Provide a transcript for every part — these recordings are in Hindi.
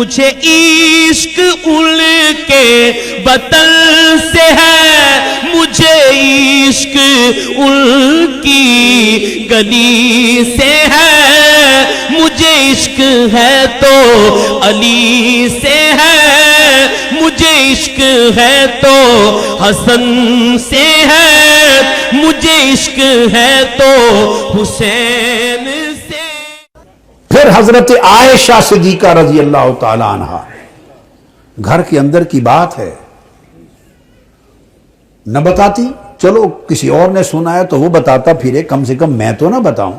मुझे इश्क उनके वतन से है, मुझे इश्क उनकी गली से है, मुझे इश्क है तो अली से है, मुझे इश्क है तो हसन से है, मुझे इश्क है तो हुसैन से। फिर हजरत आयशा सिद्दीका रजी अल्लाह ताला अन्हा, घर के अंदर की बात है, न बताती, चलो किसी और ने सुना है तो वो बताता फिरे, कम से कम मैं तो ना बताऊं।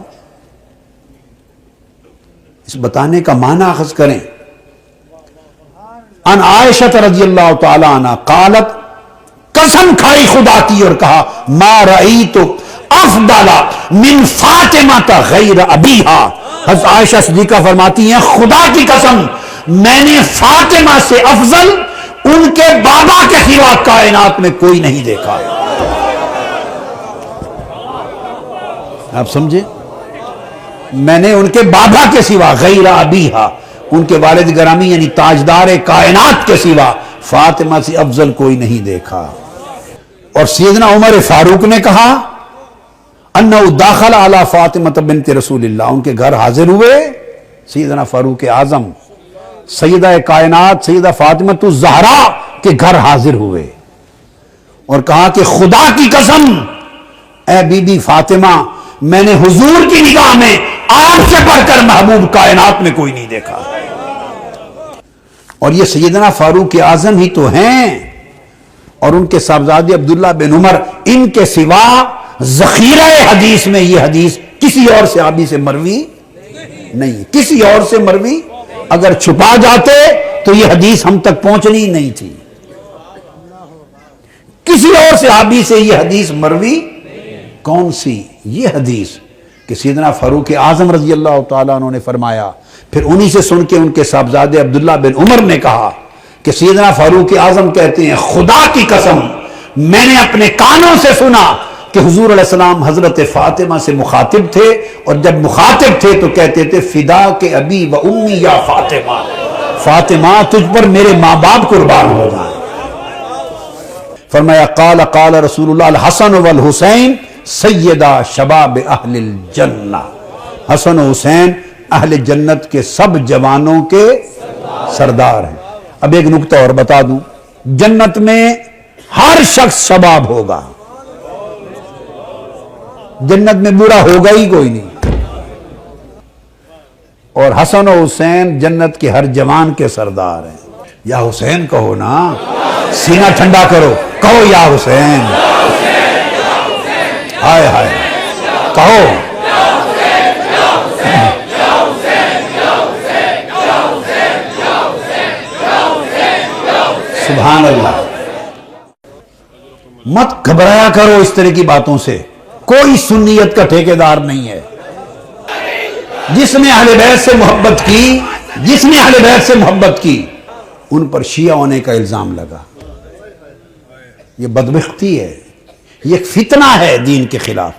इस बताने का माना अखज़ करें। अन आयशा रजी अल्लाह ताला अन्हा कालत, कसम खाई खुदा की और कहा, मा रअयतु अफदला मिन फातिमा गैर अबीहा। हज़रत आयशा सिद्दीका फरमाती हैं, खुदा की कसम मैंने फातिमा से अफजल उनके बाबा के सिवा कायनात में कोई नहीं देखा। आप समझे, मैंने उनके बाबा के सिवा गैर अबीहा, उनके वालिद ग्रामी यानी ताजदार कायनात के सिवा फातिमा से अफजल कोई नहीं देखा। और सैयदना उमर फारूक ने कहा, अन्नहु दाखल अला फातिमा बिन्त रसूलिल्लाह, उनके घर हाजिर हुए सैयदना फारूक आजम सैयदा कायनात सैयदा फातिमा तो ज़हरा के घर हाजिर हुए और कहा कि खुदा की कसम ए बीबी फातिमा, मैंने हुजूर की निगाह में आपसे बढ़कर महबूब कायनात में कोई नहीं देखा। और ये सैयदना फारूक आजम ही तो हैं और उनके साहबजादे अब्दुल्ला बिन उमर, इनके सिवा ज़ख़ीरा हदीस में ये हदीस किसी और सहाबी से मरवी नहीं, किसी और से मरवी अगर छुपा जाते तो ये हदीस हम तक पहुंचनी नहीं थी। किसी और सहाबी से ये हदीस मरवी कौन सी? ये हदीस कि सैयदना फारूक आजम रजी अल्लाह ताला अन्हु ने फरमाया। फिर उन्हीं से सुन के उनके साहबजादे अब्दुल्ला बिन उमर ने कहा कि सैयदना फारूक आजम कहते हैं, खुदा की कसम मैंने अपने कानों से सुना कि हुजूर अलैहिस्सलाम हजरत फातिमा से मुखातिब थे और जब मुखातिब थे तो कहते थे, फिदा के अबी व उम्मी या फातिमा, फातिमा तुझ पर मेरे माँ बाप कुर्बान हो जाए। फरमाया, काला काला रसूलुल्लाह अल हसन वल हुसैन सैयदा शबाब अहलिल जन्ना, हसन और हुसैन अहले जन्नत के सब जवानों के सरदार हैं। अब एक नुक्ता और बता दूं, जन्नत में हर शख्स शबाब होगा, जन्नत में बुरा होगा ही कोई नहीं। और हसन और हुसैन जन्नत के हर जवान के सरदार हैं। या हुसैन कहो ना, सीना ठंडा करो, कहो या हुसैन, हाय हाय कहो। सुभान अल्लाह। मत घबराया करो इस तरह की बातों से, कोई सुन्नियत का ठेकेदार नहीं है। जिसने अहले बैत से मोहब्बत की, जिसने अहले बैत से मोहब्बत की, उन पर शिया होने का इल्जाम लगा। यह बदबख्ती है, यह एक फितना है दीन के खिलाफ।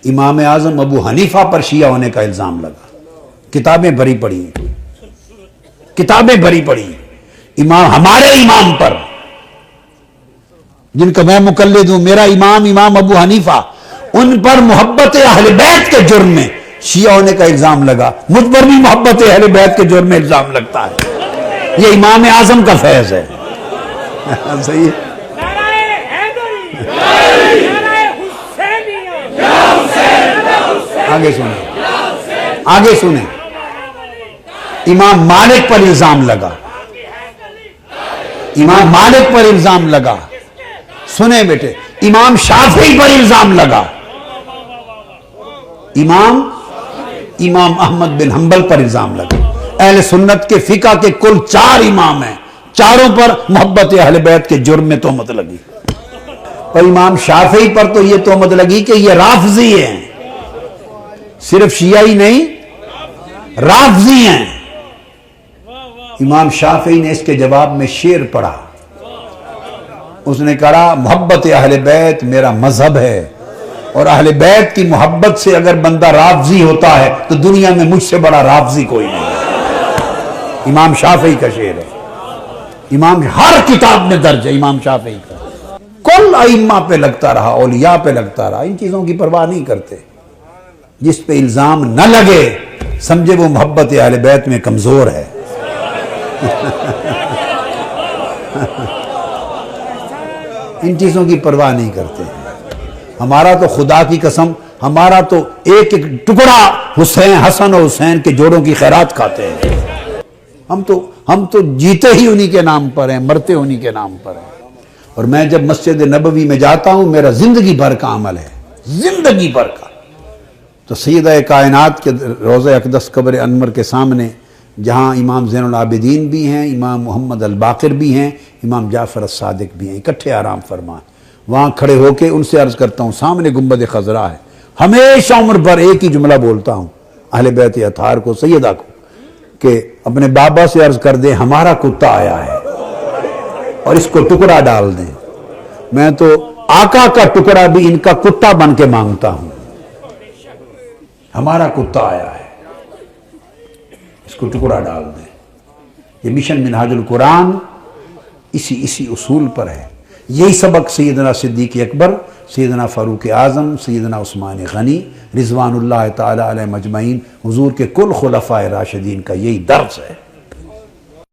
इमाम आजम अबू हनीफा पर शिया होने का इल्जाम लगा, किताबें भरी पड़ी, किताबें भरी पड़ी। इमाम, हमारे इमाम पर, जिनका मैं मुकल्लिद हूं, मेरा इमाम इमाम अबू हनीफा, उन पर मोहब्बत अहले बैत के जुर्म में शिया होने का इल्जाम लगा। मुझ पर भी मोहब्बत अहले बैत के जुर्म में इल्जाम लगता है। ये इमाम आजम का फैज है। सही है। आगे सुने, आगे सुने। इमाम मालिक पर इल्जाम लगा, इमाम मालिक पर इल्जाम लगा। सुने बेटे, इमाम शाफी पर इल्जाम लगा, इमाम अहमद बिन हंबल पर इल्जाम लगा। अहले सुन्नत के फिका के कुल 4 इमाम हैं, चारों पर मोहब्बत अहले बैत के जुर्म में तोहमत लगी। और इमाम शाफी पर तो यह तोहमत लगी कि यह राफजी हैं, सिर्फ शिया ही नहीं, राफजी हैं। इमाम शाफी ने इसके जवाब में शेर पढ़ा, उसने कहा, मोहब्बत अहले बैत मेरा मजहब है और अहले बैत की मोहब्बत से अगर बंदा राफजी होता है तो दुनिया में मुझसे बड़ा राफजी कोई नहीं है। इमाम शाफी का शेर है, इमाम हर किताब में दर्ज है इमाम शाफी का। कुल अइम्मा पे लगता रहा, औलिया पे लगता रहा, इन चीजों की परवाह नहीं करते। जिस पे इल्जाम न लगे समझे वो मोहब्बत अहले बैत में कमजोर है। इन चीजों की परवाह नहीं करते। हमारा तो खुदा की कसम, हमारा तो एक एक टुकड़ा हुसैन, हसन और हुसैन के जोड़ों की खैरात खाते हैं। हम तो जीते ही उन्हीं के नाम पर हैं, मरते उन्हीं के नाम पर हैं। और मैं जब मस्जिद नबवी में जाता हूं, मेरा जिंदगी भर का अमल है, जिंदगी भर का। तो सैयदा कायनात के रोज़ा अक़दस कब्र अनवर के सामने, जहां इमाम ज़ैनुल आबिदीन भी हैं, इमाम मोहम्मद अल बाक़िर भी हैं, इमाम जाफ़र अस-सादिक़ भी हैं, इकट्ठे आराम फरमा, वहां खड़े होके उनसे अर्ज करता हूं, सामने गुंबद खज़रा है, हमेशा उम्र भर एक ही जुमला बोलता हूं अहले बैत अताहर को, सैयदा को, कि अपने बाबा से अर्ज कर दे हमारा कुत्ता आया है और इसको टुकड़ा डाल दें। मैं तो आका का टुकड़ा भी इनका कुत्ता बन के मांगता हूं, हमारा कुत्ता आया है, इसको टुकड़ा डाल दें। ये मिशन मिनहाजुल कुरान इसी उसूल पर है। यही सबक सैयदना सिद्दीक़ अकबर, सैयदना फ़ारूक़ आज़म, सैयदना उस्मान गनी रिज़वानुल्लाह ताला अलैहि मजमईन, हुज़ूर के कुल खुलफ़ाए राशिदीन का यही दर्स है।